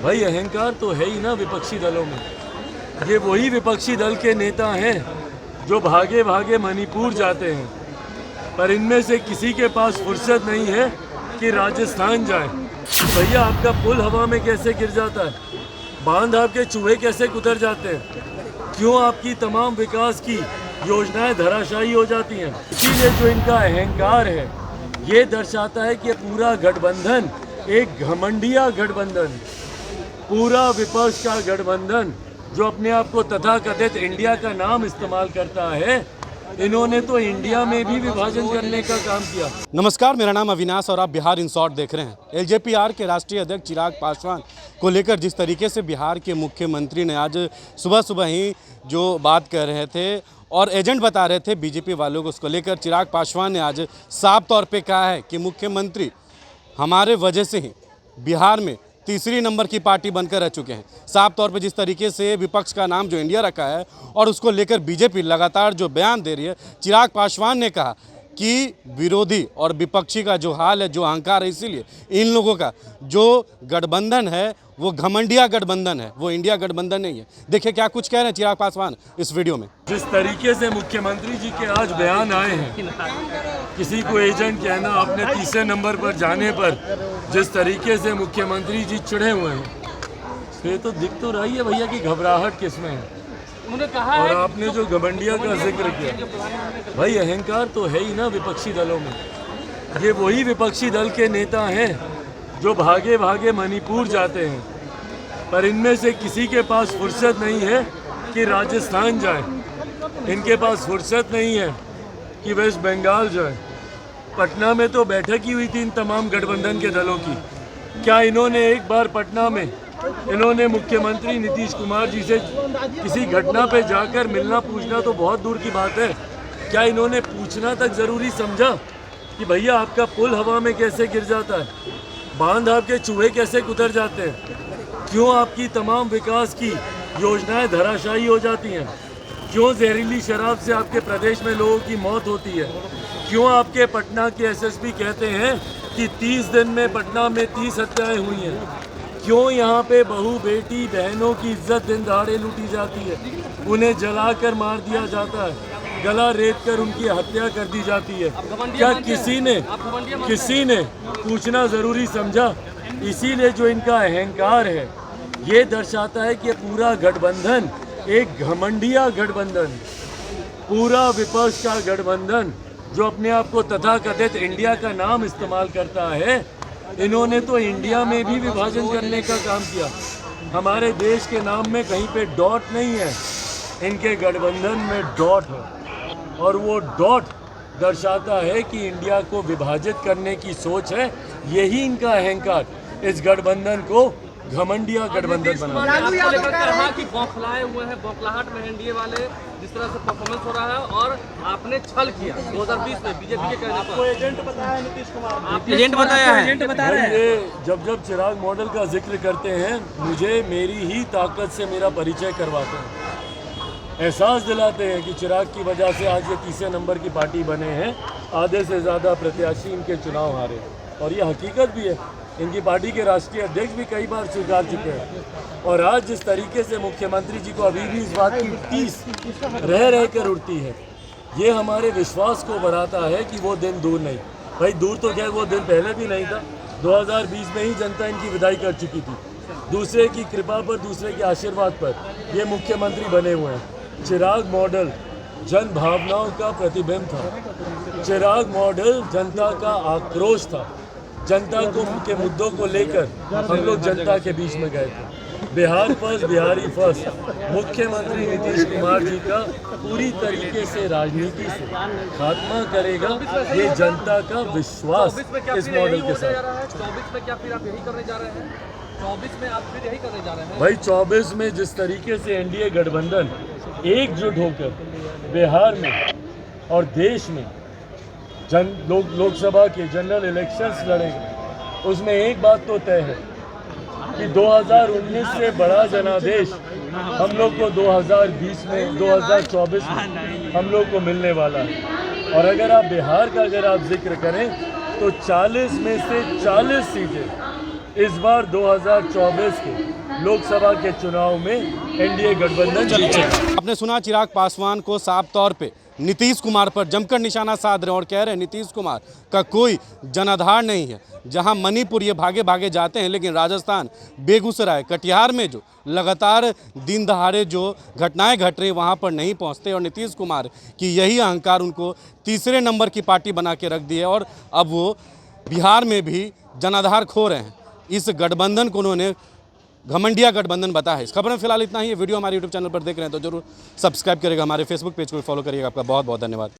भाई अहंकार तो है ही ना विपक्षी दलों में। ये वही विपक्षी दल के नेता हैं जो भागे भागे मणिपुर जाते हैं, पर इनमें से किसी के पास फुर्सत नहीं है कि राजस्थान जाए। भैया आपका पुल हवा में कैसे गिर जाता है, बांध आपके चूहे कैसे कुतर जाते हैं, क्यों आपकी तमाम विकास की योजनाएं धराशायी हो जाती हैं। इसीलिए जो इनका अहंकार है ये दर्शाता है कि पूरा गठबंधन एक घमंडिया गठबंधन, पूरा विपक्ष का गठबंधन जो अपने आप को तथाकथित इंडिया का नाम इस्तेमाल करता है, इन्होंने तो इंडिया में भी विभाजन करने का काम किया। नमस्कार, मेरा नाम अविनाश और आप बिहार इन शॉर्ट देख रहे हैं। एलजेपीआर के राष्ट्रीय अध्यक्ष चिराग पासवान को लेकर जिस तरीके से बिहार के मुख्यमंत्री ने आज सुबह सुबह ही जो बात कर रहे थे और एजेंट बता रहे थे बीजेपी वालों को, उसको लेकर चिराग पासवान ने आज साफ तौर पे कहा है कि मुख्यमंत्री हमारे वजह से ही बिहार में तीसरी नंबर की पार्टी बनकर रह चुके हैं। साफ तौर पे जिस तरीके से विपक्ष का नाम जो इंडिया रखा है और उसको लेकर बीजेपी लगातार जो बयान दे रही है, चिराग पासवान ने कहा कि विरोधी और विपक्षी का जो हाल है, जो अहंकार है, इसीलिए इन लोगों का जो गठबंधन है वो घमंडिया गठबंधन है, वो इंडिया गठबंधन नहीं है। देखिए क्या कुछ कह रहे हैं चिराग पासवान इस वीडियो में। जिस तरीके से मुख्यमंत्री जी के आज बयान आए हैं, किसी को एजेंट कहना, अपने तीसरे नंबर पर जाने पर जिस तरीके से मुख्यमंत्री जी चिढ़े हुए हैं, ये तो दिख तो रही है भैया कि घबराहट किसमें है। और आपने जो घमंडिया का जिक्र किया, भाई अहंकार तो है ही ना विपक्षी दलों में। ये वही विपक्षी दल के नेता हैं जो भागे भागे मणिपुर जाते हैं, पर इनमें से किसी के पास फुर्सत नहीं है कि राजस्थान जाए, इनके पास फुर्सत नहीं है कि वेस्ट बंगाल जाए। पटना में तो बैठक ही हुई थी इन तमाम गठबंधन के दलों की। क्या इन्होंने एक बार पटना में इन्होंने मुख्यमंत्री नीतीश कुमार जी से किसी घटना पे जाकर मिलना पूछना तो बहुत दूर की बात है, क्या इन्होंने पूछना तक ज़रूरी समझा कि भैया आपका पुल हवा में कैसे गिर जाता है, बांध आपके चूहे कैसे कुतर जाते हैं, क्यों आपकी तमाम विकास की योजनाएं धराशायी हो जाती हैं, क्यों जहरीली शराब से आपके प्रदेश में लोगों की मौत होती है, क्यों आपके पटना के एसएसपी कहते हैं कि 30 दिन में पटना में 30 हत्याएं हुई हैं, क्यों यहाँ पे बहू बेटी बहनों की इज्जत दिन दहाड़े लूटी जाती है, उन्हें जलाकर मार दिया जाता है, गला रेत कर उनकी हत्या कर दी जाती है। क्या किसी ने पूछना ज़रूरी समझा? इसीलिए जो इनका अहंकार है ये दर्शाता है कि पूरा गठबंधन एक घमंडिया गठबंधन, पूरा विपक्ष का गठबंधन जो अपने आप को तथाकथित इंडिया का नाम इस्तेमाल करता है, इन्होंने तो इंडिया में भी विभाजन करने का काम किया। हमारे देश के नाम में कहीं पे डॉट नहीं है, इनके गठबंधन में डॉट है, और वो डॉट दर्शाता है कि इंडिया को विभाजित करने की सोच है। यही इनका अहंकार इस गठबंधन को घमंडिया गठबंधन बना। कहा कि बौखलाए हुए हैं, बौखलाहट में एनडीए वाले, जिस तरह से परफॉर्मेंस हो रहा है, और आपने छल किया 2020 में बीजेपी के कहने पर। एजेंट बताया नीतीश कुमार, एजेंट बताया है, एजेंट बता रहे हैं। ये जब चिराग मॉडल का जिक्र करते हैं, मुझे मेरी ही ताकत से मेरा परिचय करवाते हैं, एहसास दिलाते हैं कि चिराग की वजह से आज ये तीसरे नंबर की पार्टी बने हैं, आधे से ज़्यादा प्रत्याशी इनके चुनाव हारे, और ये हकीकत भी है। इनकी पार्टी के राष्ट्रीय अध्यक्ष भी कई बार स्वीकार चुके हैं। और आज जिस तरीके से मुख्यमंत्री जी को अभी भी इस बात की टीस रह कर उड़ती है, ये हमारे विश्वास को बढ़ाता है कि वो दिन दूर नहीं। भाई दूर तो क्या, वो दिन पहले भी नहीं था। 2020 में ही जनता इनकी विदाई कर चुकी थी। दूसरे की कृपा पर, दूसरे के आशीर्वाद पर ये मुख्यमंत्री बने हुए हैं। चिराग मॉडल जन भावनाओं का प्रतिबिंब था। चिराग मॉडल जनता का आक्रोश था। जनता को के मुद्दों को लेकर हम लोग जनता के बीच में गए थे। बिहार फर्स्ट, बिहारी फर्स्ट मुख्यमंत्री नीतीश कुमार जी का पूरी तरीके से राजनीति से खात्मा करेगा, ये जनता का विश्वास इस मॉडल के साथ। 24 में क्या फिर आप यही करने जा रहे हैं? 24 में आप फिर यही करने जा रहे हैं? भाई 24 में जिस तरीके से एनडीए गठबंधन एकजुट होकर बिहार में और देश में लोकसभा के जनरल इलेक्शंस लड़ेंगे, उसमें एक बात तो तय है कि 2019 से बड़ा जनादेश हम लोग को 2020 में, 2024 में हम लोग को मिलने वाला है। और अगर आप बिहार का जिक्र करें तो 40 में से 40 सीटें इस बार 2024 के लोकसभा के चुनाव में एनडीए गठबंधन जीतेगा। आपने सुना चिराग पासवान को साफ तौर पे नीतीश कुमार पर जमकर निशाना साध रहे हैं और कह रहे हैं नीतीश कुमार का कोई जनाधार नहीं है। जहां मणिपुर ये भागे भागे जाते हैं, लेकिन राजस्थान, बेगूसराय, कटिहार में जो लगातार दिन दहाड़े जो घटनाएं घट रही वहां पर नहीं पहुंचते और नीतीश कुमार की यही अहंकार उनको तीसरे नंबर की पार्टी बना के रख दी है और अब वो बिहार में भी जनाधार खो रहे हैं। इस गठबंधन को उन्होंने घमंडिया गठबंधन बताया है। इस खबर में फिलहाल इतना ही है। वीडियो हमारे यूट्यूब चैनल पर देख रहे हैं तो जरूर सब्सक्राइब करिएगा, हमारे फेसबुक पेज को भी फॉलो करिएगा। आपका बहुत बहुत धन्यवाद।